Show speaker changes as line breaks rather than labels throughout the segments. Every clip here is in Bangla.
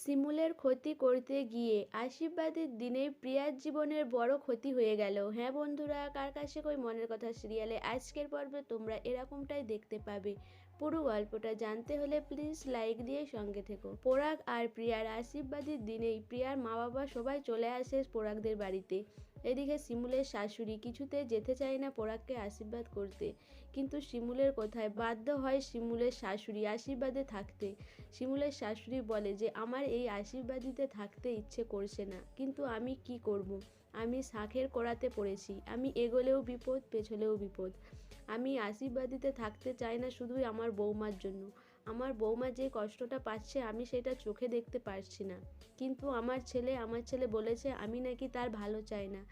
শিমুলের ক্ষতি করতে গিয়ে আশীর্বাদের দিনেই প্রিয়ার জীবনের বড় ক্ষতি হয়ে গেল। হ্যাঁ বন্ধুরা, কার কাছে কই মনের কথা সিরিয়ালে আজকের পর্বে তোমরা এরকমটাই দেখতে পাবে। পুরো গল্পটা জানতে হলে প্লিজ লাইক দিয়ে সঙ্গে থেকো। পরাগ আর প্রিয়ার আশীর্বাদের দিনেই প্রিয়ার মা বাবা সবাই চলে আসে পরাগদের বাড়িতে। এদিকে শিমুলের শাশুড়ি কিছুতেই যেতে চায় না পরাগকে আশীর্বাদ করতে, কিন্তু শিমুলের কথায় বাধ্য হয় শিমুলের শাশুড়ি আশীর্বাদে থাকতে। শিমুলের শাশুড়ি বলে যে আমার এই আশীর্বাদীতে থাকতে ইচ্ছে করছে না, কিন্তু আমি কি করব। আমি শাঁখের কড়াতে পড়েছি, আমি এগোলেও বিপদ পেছলেও বিপদ। আমি আশীর্বাদীতে থাকতে চাই না শুধুই আমার বৌমার জন্য। আমার বৌমা যে কষ্টটা পাচ্ছে আমি সেটা চোখে দেখতে পারছি না, কিন্তু আমার ছেলে বলেছে আমি নাকি তার ভালো চাই না,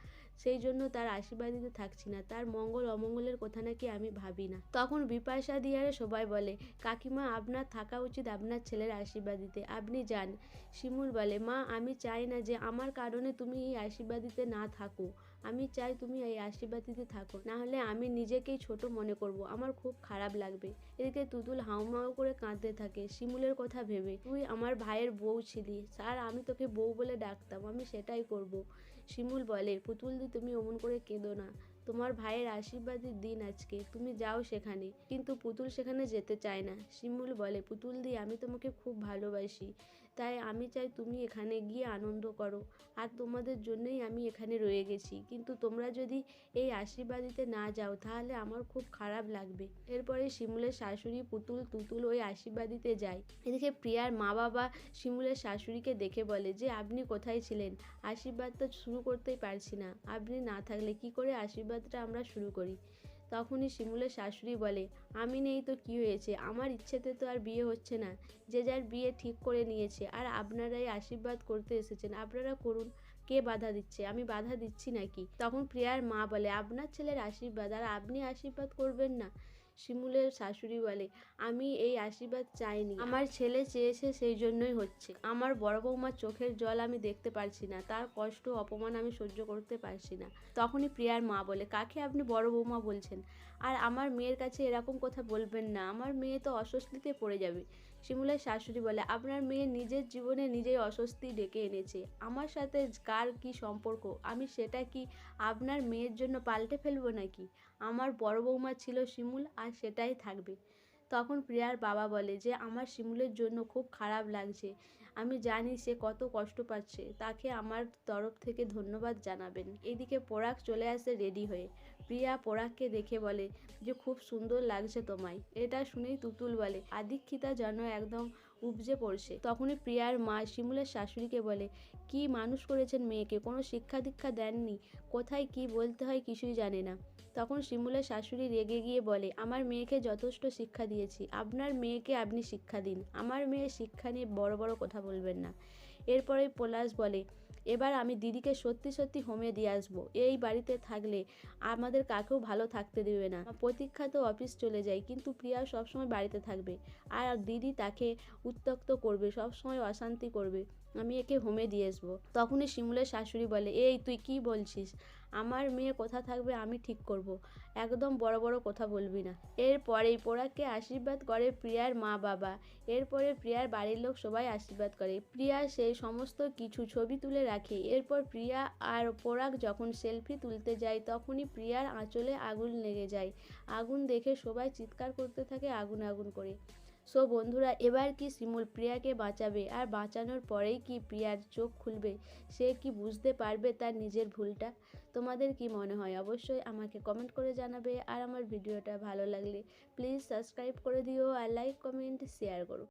সেই জন্য তার আশীর্বাদীতে থাকছি না, তার মঙ্গল অমঙ্গলের কথা নাকি আমি ভাবি না। তখন বিপাশা দিয়ারে সবাই বলে কাকিমা আপনার থাকা উচিত আপনার ছেলের আশীর্বাদীতে, আপনি যান। শিমুল বলে মা আমি চাই না যে আমার কারণে তুমি এই আশীর্বাদীতে না থাকো, আমি চাই তুমি এই আশীর্বাদীতে থাকো, না হলে আমি নিজেকেই ছোট মনে করব, আমার খুব খারাপ লাগবে। এদিকে তুতুল হাউমাউ করে কাঁদতে থাকে শিমুলের কথা ভেবে। তুই আমার ভাইয়ের বউ ছিলি, আর আমি তোকে বউ বলে ডাকতাম, আমি সেটাই করব। শিমুল বলে পুতুলদি তুমি অমন করে কেঁদো না, তোমার ভাইয়ের আশীর্বাদের দিন আজকে, তুমি যাও সেখানে। কিন্তু পুতুল সেখানে যেতে চায় না। শিমুল বলে পুতুলদি আমি তোমাকে খুব ভালোবাসি, তাই আমি চাই তুমি এখানে গিয়ে আনন্দ করো, আর তোমাদের জন্যই আমি এখানে রয়ে গেছি, কিন্তু তোমরা যদি এই আশীর্বাদীতে না যাও তাহলে আমার খুব খারাপ লাগবে। এরপরে শিমুলের শাশুড়ি তুতুল ওই আশীর্বাদীতে যায়। এদিকে প্রিয়ার মা বাবা শিমুলের শাশুড়িকে দেখে বলে যে আপনি কোথায় ছিলেন, আশীর্বাদ তো শুরু করতেই পারছি না, আপনি না থাকলে কি করে আশীর্বাদটা আমরা শুরু করি। তখনই শিমুলের শাশুড়ি বলে আমি নেই তো কি হয়েছে, আমার ইচ্ছেতে তো আর বিয়ে হচ্ছে না, যে যার বিয়ে ঠিক করে নিয়েছে, আর আপনারাই আশীর্বাদ করতে এসেছেন, আপনারা করুন, কে বাধা দিচ্ছে, আমি বাধা দিচ্ছি নাকি। তখন প্রিয়ার মা বলে আপনার ছেলের আশীর্বাদ আর আপনি আশীর্বাদ করবেন না। শিমুলের শাশুড়ি বলে আমি এই আশীর্বাদ চাইনি, আমার ছেলে চেয়েছে সেই জন্যই হচ্ছে। আমার বড় বৌমার চোখের জল আমি দেখতে পারছি না, তার কষ্ট অপমান আমি সহ্য করতে পারছি না। তখনই প্রিয়ার মা বলে কাকে আপনি বড় বৌমা বলছেন, আর আমার মেয়ের কাছে এরকম কথা বলবেন না, আমার মেয়ে তো অস্বস্তিতে পড়ে যাবে। শিমুলের শাশুড়ি বলে আপনার মেয়ে নিজের জীবনে নিজেই অস্বস্তি ডেকে এনেছে, আমার সাথে কার কি সম্পর্ক, আমি সেটা কি আপনার মেয়ের জন্য পাল্টে ফেলবো নাকি। আমার বড় বৌমা ছিল শিমুল, আর সেটাই থাকবে। তখন প্রিয়ার বাবা বলে যে আমার শিমুলের জন্য খুব খারাপ লাগছে, আমি জানি সে কত কষ্ট পাচ্ছে, তাকে আমার তরফ থেকে ধন্যবাদ জানাবেন। এদিকে পরাগ চলে আসে রেডি হয়ে। প্রিয়া পরাগকে দেখে বলে যে খুব সুন্দর লাগছে তোমায়। এটা শুনেই তুতুল বলে আদিক্ষিতা যেন একদম উপজে পড়ছে। তখনই প্রিয়ার মা শিমুলের শাশুড়িকে বলে কি মানুষ করেছেন মেয়েকে, কোনো শিক্ষা দীক্ষা দেননি, কোথায় কি বলতে হয় কিছুই জানে না। তখন শিমুলের শাশুড়ি রেগে গিয়ে বলে আমার মেয়েকে যথেষ্ট শিক্ষা দিয়েছি, আপনার মেয়েকে আপনি শিক্ষা দিন, আমার মেয়ে শিক্ষা নিয়ে বড় বড় কথা বলবেন না। এরপরে পলাশ বলে এবার আমি দিদিকে সত্যি সত্যি হোমে দিয়ে আসবো, এই বাড়িতে থাকলে আমাদের কাকেও ভালো থাকতে দেবে না। প্রতীক্ষা তো অফিস চলে যায়, কিন্তু প্রিয়া সবসময় বাড়িতে থাকবে, আর দিদি তাকে উত্ত্যক্ত করবে, সবসময় অশান্তি করবে, আমি একে হোমে দিয়ে আসবো। তখনই শিমুলের শাশুড়ি বলে এই তুই কি বলছিস, আমার মেয়ে কোথা থাকবে আমি ঠিক করব, একদম বড় বড় কথা বলবি না। এরপরেই পরাগকে আশীর্বাদ করে প্রিয়ার মা বাবা। এরপরে প্রিয়ার বাড়ির লোক সবাই আশীর্বাদ করে, প্রিয়া সেই সমস্ত কিছু ছবি তুলে রাখে। এরপর প্রিয়া আর পরাগ যখন সেলফি তুলতে যায় তখনই প্রিয়ার আঁচলে আগুন লেগে যায়। আগুন দেখে সবাই চিৎকার করতে থাকে আগুন আগুন করে। সো বন্ধুরা, এবার কি শিমুল প্রিয়াকে বাঁচাবে, আর বাঁচানোর পরেই কি প্রিয়ার চোখ খুলবে, সে কি বুঝতে পারবে তার নিজের ভুলটা। তোমাদের কি মনে হয় অবশ্যই আমাকে কমেন্ট করে জানাবে, আর আমার ভিডিওটা ভালো লাগলে প্লিজ সাবস্ক্রাইব করে দিও, আর লাইক কমেন্ট শেয়ার করো।